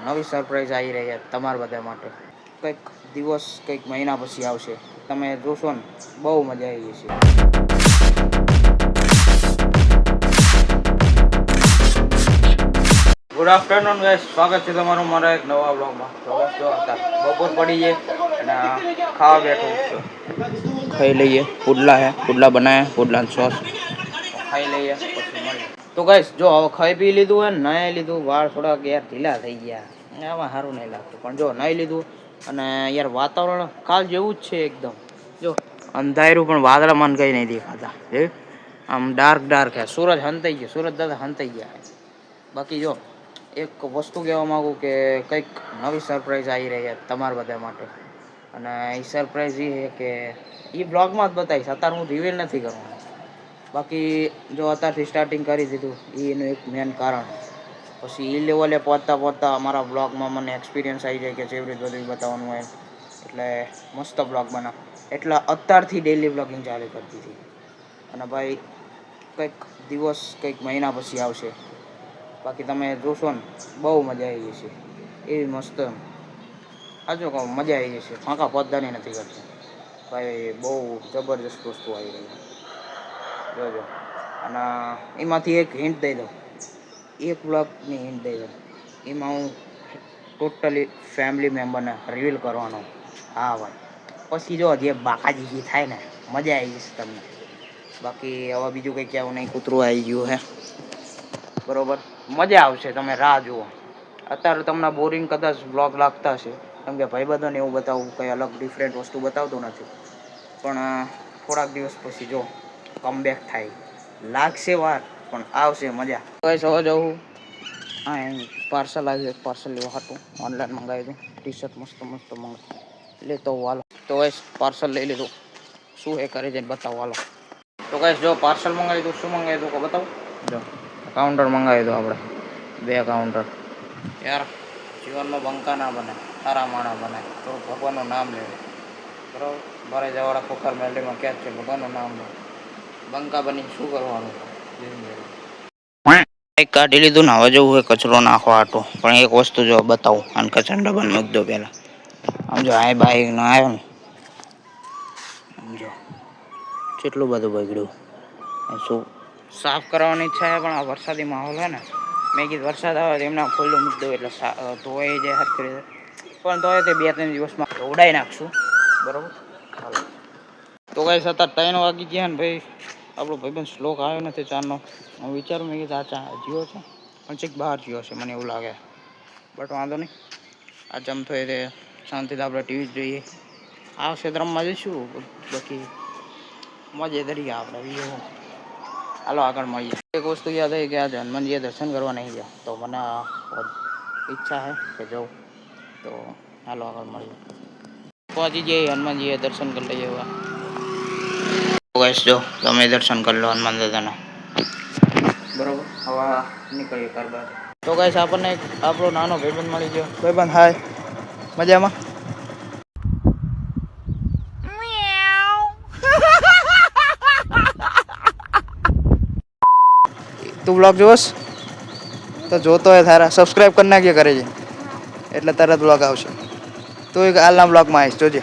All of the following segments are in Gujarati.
નવી સરપ્રાઈઝ આવી રહી છે તમારા બધા માટે. કંઈક દિવસ કંઈક મહિના પછી આવશે, તમે જોશો ને બહુ મજા આવી જશે. ગુડ આફ્ટરનૂન ગાઈસ, સ્વાગત છે તમારું મારા એક નવા બ્લોગમાં. તો જો હતા બપોર પડી છે અને ખાવા બેઠું છું. ખાઈ લઈએ. પુડલા બનાવ્યા, પુડલા સોસ ખાઈ લઈએ પછી મળીએ. તો ગાઈસ જો હવે ખાઈ પી લીધું હોય ને નાઈ લીધું, વાળ થોડાક યાર ઢીલા થઈ ગયા, એમાં સારું નહીં લાગતું. પણ જો નાઈ લીધું અને યાર વાતાવરણ કાલ જેવું જ છે એકદમ. જો અંધારું પણ વાદળા મન કઈ નહીં દેખાતા. આમ ડાર્ક હે. સૂરજ હંતાઈ ગયો, સૂરજ દાદા હંતાઈ ગયા. બાકી જો એક વસ્તુ કહેવા માગું કે કંઈક નવી સરપ્રાઈઝ આવી રહી છે તમારા બધા માટે. અને એ સરપ્રાઈઝ એ છે કે એ બ્લોગમાં જ બતાવીશ, અત્યારે હું રિવીલ નથી કરવાનો. બાકી જો અત્યારથી સ્ટાર્ટિંગ કરી દીધું એનું એક મેન કારણ, પછી એ લેવલે પહોંચતા અમારા બ્લોગમાં મને એક્સપિરિયન્સ આવી જાય કે જેવી રીતે બધું બતાવવાનું હોય, એટલે મસ્ત બ્લોગ બનાવ. એટલે અત્યારથી ડેલી બ્લોગિંગ ચાલુ કરી દીધી. અને ભાઈ કંઈક દિવસ કંઈક મહિના પછી આવશે. બાકી તમે જોશો ને બહુ મજા આવી જશે. એવી મસ્ત સાચું કહું, મજા આવી જશે. ફાંકા પોતદાની નથી કરતી ભાઈ, બહુ જબરજસ્ત વસ્તુ આવી રહી છે જોજો. અને એમાંથી એક હિન્ટ દઈ દઉં, એક બ્લોગની હિન્ટ દઈ દઉં, એમાં હું ટોટલી ફેમિલી મેમ્બરને રિવીલ કરવાનો. હા ભાઈ, પછી જો જે બાકાજી થાય ને મજા આવી જશે તમને. બાકી હવે બીજું કંઈ કહેવું નહીં, કૂતરું આવી ગયું હે બરોબર. મજા આવશે, તમે રાહ જુઓ. અત્યારે તમને બોરિંગ કદાચ બ્લોગ લાગતા હશે, કેમ કે ભાઈબંધોને એવું બતાવવું કંઈ અલગ ડિફરન્ટ વસ્તુ બતાવતું નથી. પણ થોડાક દિવસ પછી જો કમબેક થાય, લાગશે વાર પણ આવશે મજા. કઈ સવા જવું હા, પાર્સલ આવ્યું, એક પાર્સલ લેવા હતું, ઓનલાઈન મંગાવી દઉં. ટી શર્ટ મસ્ત લેતો હાલો. તો ગઈશ પાર્સલ લઈ લીધું. શું એ કરી જઈને બતાવો હાલો. તો ગઈશ જો પાર્સલ મંગાવી દઉં. શું મંગાવી દઉં કે બતાવું? જો કાઉન્ટર મંગાવી દો આપણે, 2 કાઉન્ટર. યાર જીવનમાં બંકા ના બને, સારા માણા બને. તો ભગવાનનું નામ લેવું બરાબર. મારે જવાળા ખોખર મેલડીમાં ક્યાં જ છે, ભગવાનનું નામ લે. બંકા બની શું કરવાનું? એક કાઢી લીધું ને, હવે જવું હોય કચરો નાખવા હાટું. પણ એક વસ્તુ જો બતાવું, અને કચરા ડબ્બામાં મૂકી દો પહેલાં. આમ જો આ બાઈક નો આવ્યો ને, સમજો કેટલું બધું બગડ્યું. શું સાફ કરવાની ઈચ્છા છે, પણ આ વરસાદી માહોલ હોય ને, મેં કીધું વરસાદ આવે તો એમના ખુલ્લું મૂકી દઉં એટલે ધોવાઈ જાય હરખી. પણ તોય તે 2-3 દિવસમાં ઉડાઈ નાખશું બરાબર. હાલો તો ગાઈસ અત્યારે 3 વાગી ગયા ને ભાઈ, આપણો ભાઈબંધ શ્લોક આવ્યો નથી ચારનો. હું વિચારું મેં કીધું આ જીવો છે, પણ ચેક બહાર જીવો છે મને એવું લાગે. બટ વાંધો નહીં, આ જમતો એ શાંતિથી આપણે ટીવી જોઈએ. આ ક્ષેત્રમાં જઈશું, બાકી મજે દરિયા આપણે બીજું. હાલો આગળ મળીએ. એક વસ્તુ યાદ આવી કે આજે હનુમાનજીએ દર્શન કરવા નહીં ગયા, તો મને ઈચ્છા છે કે જાઉં. તો હાલો આગળ મળીએ. પહોંચી જઈએ હનુમાનજીએ દર્શન કરી લઈએ. ગાઈસ જો તમે દર્શન કરી લો હનુમાન દાદાના બરોબર. હવે નીકળીએ કારબાર. તો ગાઈસ આપણને આપણો નાનો ભાઈબંધ મળી ગયો. ભાઈબંધ હાય, મજામાં? તું બ્લોગ જોશ તો જોતો હોય તારા સબસ્ક્રાઈબ કરી નાખ્યો કરે છે, એટલે તરત બ્લોગ આવશે. તું એક હાલના બ્લોગમાં આવીશ જોજે.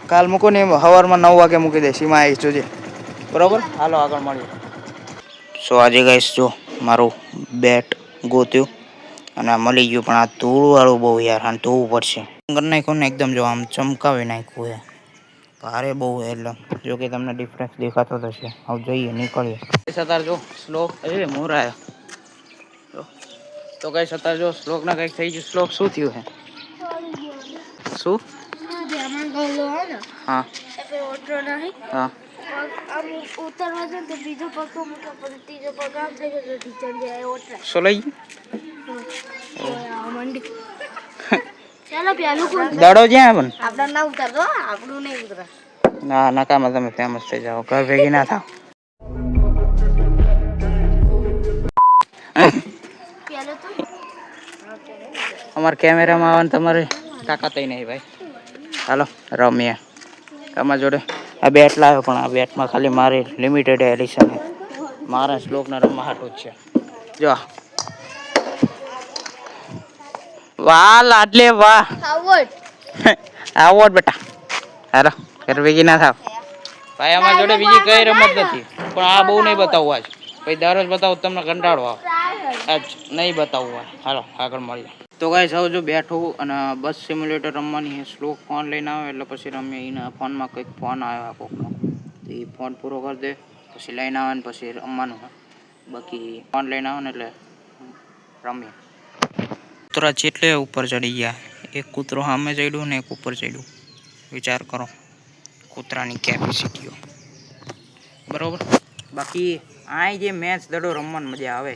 કાલ મૂકો ને સવારમાં 9 વાગે મૂકી દઈશ, એમાં આવીશ જોજે બરોબર. હાલો આગળ મળીએ. સો આજે ગાઈસ જો મારું બેટ ગોત્યું અને મળી ગયું, પણ આ ધૂળવાળું બહુ યાર, આને ધોવું પડશે. કરી નાખ્યું ને એકદમ, જો આમ ચમકાવી નાખ્યું છે, ભારે બહુ. એટલે જો કે તમને ડિફરન્સ દેખાતો થશે. હવે જઈએ નીકળીએ. અત્યારે જો શ્લોક એ મોરાયો તો કઈ અત્યારે જો શ્લોકના કંઈક થઈ ગયું. શ્લોક શું થયું છે? શું? હા હા ઉતરવા જાય તો બીજો પગ મૂકો, પછી ત્રીજો પગ આમ થઈ ગયો, ટીચર જાય ઓટરા. શું લઈ દડો જ્યાં પણ આપડા ના ઉતરતો, આપણું નહીં ઉતરે. ના નકામાં તમે ફેમસ થઈ જાઓ, ઘર ભેગી ના થાવ. અમારે કેમેરામાં આવવાની તમારે તાકાત નહીં ભાઈ. હાલો રમીએ. તમારા જોડે આ બેટ લાવ્યો, પણ આ બેટમાં ખાલી મારી લિમિટેડ એડિશન છે. મારા શ્લોકના રમવા હાટું જ છે. જો વાહ લાડલે વાહ આવો બેટા હારો ઘર ભેગી ના થાવ ભાઈ અમારી જોડે બીજી કઈ રમત નથી પણ આ બહુ નહીં બતાવવું આજ પછી દરરોજ બતાવું તમને કંટાળો આવે આજ નહીં બતાવવું હોય હાલો આગળ મળીએ તો ગાઈસ હવે જો બેઠું અને બસ સિમ્યુલેટર રમવાની છે સ્લો ફોન લઈને આવે એટલે પછી રમીએ એના ફોનમાં કંઈક ફોન આવ્યો કોકનો તો એ ફોન પૂરો કરી દે પછી લઈને આવે ને પછી રમવાનું બાકી ફોન લઈને આવે ને એટલે રમીએ કૂતરા જેટલે ઉપર ચડી ગયા એક કૂતરો સામે ચડ્યું ને એક ઉપર ચડ્યું વિચાર કરો કૂતરાની કેપેસિટીઓ બરોબર બાકી આ જે મેચ દડો રમવાની મજા આવે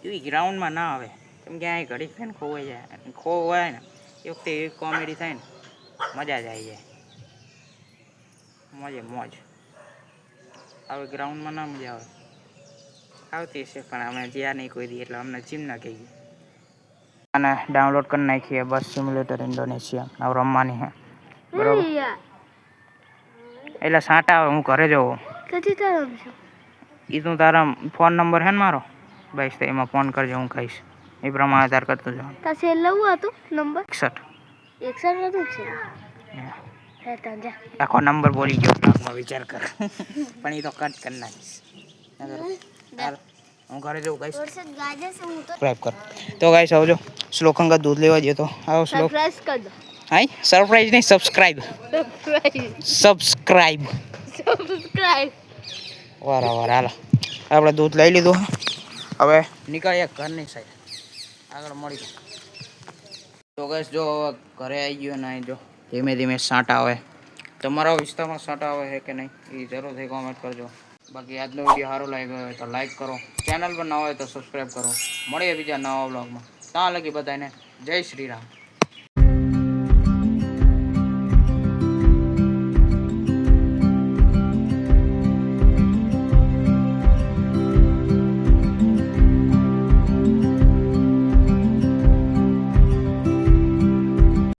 એવી ગ્રાઉન્ડમાં ના આવે કેમ કે અહીં ઘડીક થઈને ખોવાઈ જાય ખોવાય ને એ વખતે એવી કોમેડી થાય ને મજા જ આવી જાય મોજે મોજ હવે ગ્રાઉન્ડમાં ના મજા આવે આવતી છે પણ અમે જ્યાં નહીં કોઈ દી એટલે અમને જીમ ના કહીએ અને ડાઉનલોડ કરી નાખીએ બસ સિમ્યુલેટર ઇન્ડોનેશિયા હવે રમવાની છે બરોબર એટલે સાટા આવે હું ઘરે જવું એ તું તારા ફોન નંબર છે ને મારો બસ તો એમાં ફોન કરજો હું કહીશ એ પ્રમાણે તાર કરતો જાઉં તાસે લવું હતું નંબર 61 હતું છે આખો નંબર બોલી ગયો પ્લાકમાં વિચાર કર પણ એ તો કટ કરી નાખીશ હું ઘરે જવું કહીશ સબસ્ક્રાઇબ કર તો ગાઈસ આવજો શ્લોકંકા દૂધ લેવા જઈએ તો આવો શ્લોક હાય સરપ્રાઈઝ નહીં સબસ્ક્રાઇબ વારા વારા હાલો આપણે દૂધ લઈ લીધું હવે નીકળીએ ઘરની સાઈડ આગળ મળી તો ગાઈસ જો ઘરે આવી ગયો ને જો ધીમે ધીમે સાંટા આવે તમારા વિસ્તારમાં સાંટા આવે છે કે નહીં એ જરૂરથી કોમેન્ટ કરજો બાકી આજનો વિડીયો સારો લાગ્યો હોય તો લાઈક કરો ચેનલ પર નવા હોય તો સબસ્ક્રાઈબ કરો મળીએ બીજા નવા વ્લોગમાં ત્યાં લગી બધાને જય શ્રી રામ